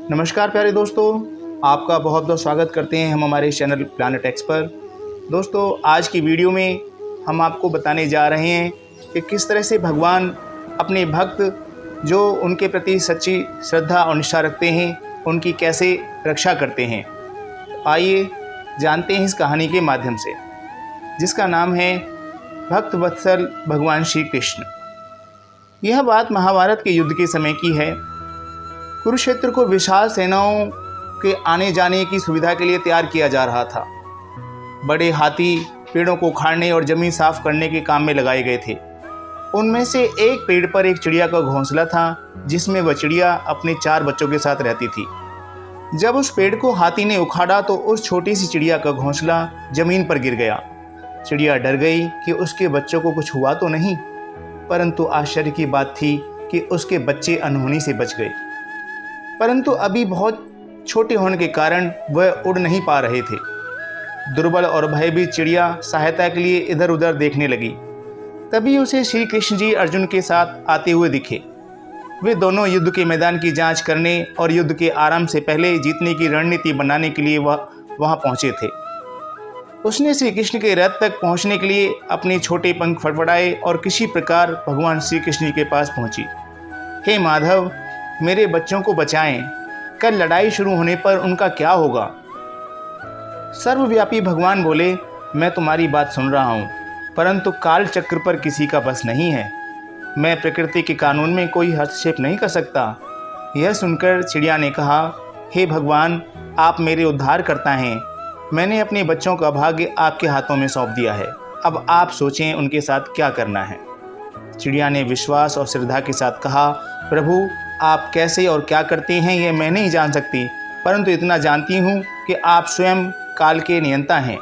नमस्कार प्यारे दोस्तों, आपका बहुत बहुत स्वागत करते हैं हम हमारे चैनल प्लैनेट एक्स पर। दोस्तों, आज की वीडियो में हम आपको बताने जा रहे हैं कि किस तरह से भगवान अपने भक्त जो उनके प्रति सच्ची श्रद्धा और निष्ठा रखते हैं उनकी कैसे रक्षा करते हैं। आइए जानते हैं इस कहानी के माध्यम से, जिसका नाम है भक्त वत्सल भगवान श्री कृष्ण। यह बात महाभारत के युद्ध के समय की है। कुरुक्षेत्र को विशाल सेनाओं के आने जाने की सुविधा के लिए तैयार किया जा रहा था। बड़े हाथी पेड़ों को उखाड़ने और जमीन साफ करने के काम में लगाए गए थे। उनमें से एक पेड़ पर एक चिड़िया का घोंसला था, जिसमें वह चिड़िया अपने 4 बच्चों के साथ रहती थी। जब उस पेड़ को हाथी ने उखाड़ा तो उस छोटी सी चिड़िया का घोंसला जमीन पर गिर गया। चिड़िया डर गई कि उसके बच्चों को कुछ हुआ तो नहीं, परंतु आश्चर्य की बात थी कि उसके बच्चे अनहोनी से बच गए। परंतु अभी बहुत छोटे होने के कारण वह उड़ नहीं पा रहे थे। दुर्बल और भयभीत चिड़िया सहायता के लिए इधर उधर देखने लगी। तभी उसे श्री कृष्ण जी अर्जुन के साथ आते हुए दिखे। वे दोनों युद्ध के मैदान की जांच करने और युद्ध के आरंभ से पहले जीतने की रणनीति बनाने के लिए वहां पहुंचे थे। उसने श्री कृष्ण के रथ तक पहुंचने के लिए अपने छोटे पंख फड़फड़ाए और किसी प्रकार भगवान श्री कृष्ण जी के पास पहुंची। हे माधव, मेरे बच्चों को बचाएं, कल लड़ाई शुरू होने पर उनका क्या होगा। सर्वव्यापी भगवान बोले, मैं तुम्हारी बात सुन रहा हूँ, परंतु काल चक्र पर किसी का बस नहीं है। मैं प्रकृति के कानून में कोई हस्तक्षेप नहीं कर सकता। यह सुनकर चिड़िया ने कहा, हे भगवान, आप मेरे उद्धार करता हैं। मैंने अपने बच्चों का भाग्य आपके हाथों में सौंप दिया है। अब आप सोचें उनके साथ क्या करना है। चिड़िया ने विश्वास और श्रद्धा के साथ कहा, प्रभु, आप कैसे और क्या करते हैं यह मैं नहीं जान सकती, परंतु इतना जानती हूँ कि आप स्वयं काल के नियंता हैं।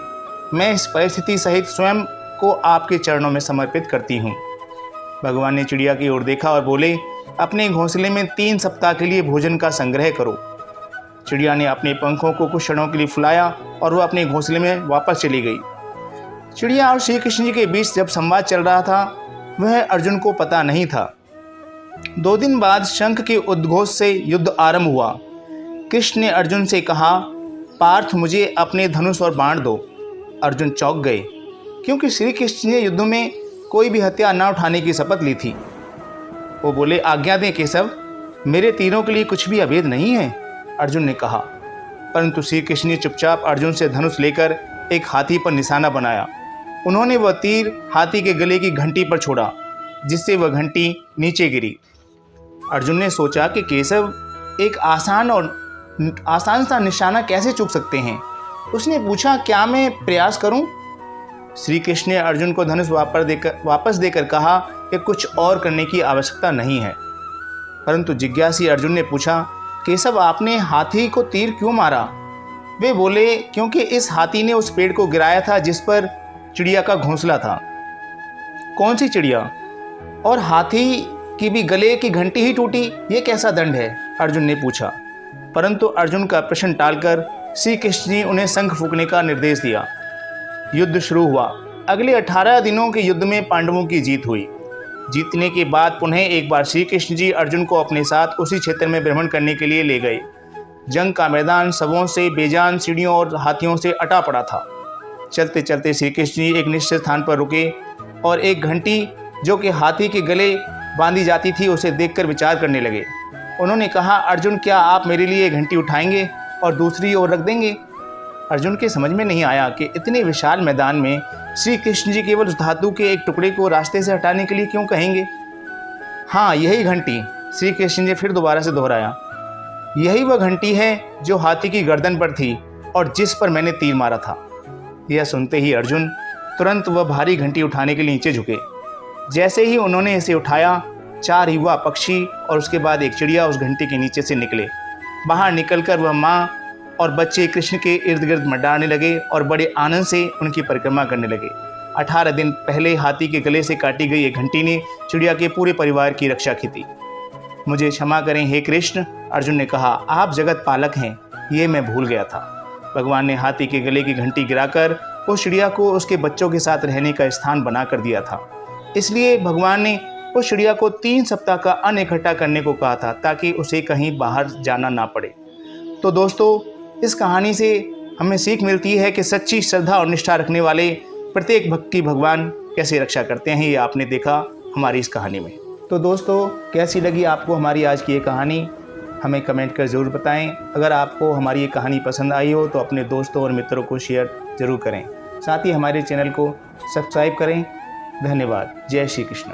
मैं इस परिस्थिति सहित स्वयं को आपके चरणों में समर्पित करती हूँ। भगवान ने चिड़िया की ओर देखा और बोले, अपने घोंसले में 3 सप्ताह के लिए भोजन का संग्रह करो। चिड़िया ने अपने पंखों को कुछ क्षणों के लिए फुलाया और वह अपने घोंसले में वापस चली गई। चिड़िया और श्री कृष्ण जी के बीच जब संवाद चल रहा था, वह अर्जुन को पता नहीं था। 2 दिन बाद शंख के उद्घोष से युद्ध आरंभ हुआ। कृष्ण ने अर्जुन से कहा, पार्थ, मुझे अपने धनुष और बाण दो। अर्जुन चौंक गए, क्योंकि श्री कृष्ण ने युद्ध में कोई भी हत्या न उठाने की शपथ ली थी। वो बोले, आज्ञा दें केशव, मेरे तीरों के लिए कुछ भी अभेद नहीं है। अर्जुन ने कहा। परंतु श्री कृष्ण ने चुपचाप अर्जुन से धनुष लेकर एक हाथी पर निशाना बनाया। उन्होंने वह तीर हाथी के गले की घंटी पर छोड़ा, जिससे वह घंटी नीचे गिरी। अर्जुन ने सोचा कि केशव एक आसान सा निशाना कैसे चूक सकते हैं। उसने पूछा, क्या मैं प्रयास करूं? श्री कृष्ण ने अर्जुन को धनुष वापस देकर कहा कि कुछ और करने की आवश्यकता नहीं है। परंतु जिज्ञासी अर्जुन ने पूछा, केशव, आपने हाथी को तीर क्यों मारा? वे बोले, क्योंकि इस हाथी ने उस पेड़ को गिराया था जिस पर चिड़िया का घोंसला था। कौन सी चिड़िया? और हाथी की भी गले की घंटी ही टूटी, ये कैसा दंड है? अर्जुन ने पूछा। परंतु अर्जुन का प्रश्न टालकर श्री कृष्ण ने उन्हें शंख फूंकने का निर्देश दिया। युद्ध शुरू हुआ। अगले 18 दिनों के युद्ध में पांडवों की जीत हुई। जीतने के बाद पुनः एक बार श्री कृष्ण जी अर्जुन को अपने साथ उसी क्षेत्र में भ्रमण करने के लिए ले गए। जंग का मैदान शवों से, बेजान सीढ़ियों और हाथियों से अटा पड़ा था। चलते चलते श्री कृष्ण जी एक निश्चित स्थान पर रुके और एक घंटी जो कि हाथी के गले बांधी जाती थी उसे देखकर विचार करने लगे। उन्होंने कहा, अर्जुन, क्या आप मेरे लिए घंटी उठाएंगे और दूसरी ओर रख देंगे? अर्जुन के समझ में नहीं आया कि इतने विशाल मैदान में श्री कृष्ण जी केवल उस धातु के एक टुकड़े को रास्ते से हटाने के लिए क्यों कहेंगे। हाँ, यही घंटी, श्री कृष्ण जी फिर दोबारा से दोहराया। यही वह घंटी है जो हाथी की गर्दन पर थी और जिस पर मैंने तीर मारा था। यह सुनते ही अर्जुन तुरंत वह भारी घंटी उठाने के लिए नीचे झुके। जैसे ही उन्होंने इसे उठाया, 4 युवा पक्षी और उसके बाद एक चिड़िया उस घंटी के नीचे से निकले। बाहर निकलकर वह माँ और बच्चे कृष्ण के इर्द गिर्द मंडराने लगे और बड़े आनंद से उनकी परिक्रमा करने लगे। 18 दिन पहले हाथी के गले से काटी गई एक घंटी ने चिड़िया के पूरे परिवार की रक्षा की थी। मुझे क्षमा करें हे कृष्ण, अर्जुन ने कहा, आप जगत पालक हैं, ये मैं भूल गया था। भगवान ने हाथी के गले की घंटी गिराकर उस चिड़िया को उसके बच्चों के साथ रहने का स्थान बना कर दिया था। इसलिए भगवान ने उस चिड़िया को 3 सप्ताह का अन्न इकट्ठा करने को कहा था, ताकि उसे कहीं बाहर जाना ना पड़े। तो दोस्तों, इस कहानी से हमें सीख मिलती है कि सच्ची श्रद्धा और निष्ठा रखने वाले प्रत्येक भक्त की भगवान कैसे रक्षा करते हैं, ये आपने देखा हमारी इस कहानी में। तो दोस्तों, कैसी लगी आपको हमारी आज की ये कहानी, हमें कमेंट कर ज़रूर बताएं। अगर आपको हमारी ये कहानी पसंद आई हो तो अपने दोस्तों और मित्रों को शेयर ज़रूर करें। साथ ही हमारे चैनल को सब्सक्राइब करें। धन्यवाद। जय श्री कृष्ण।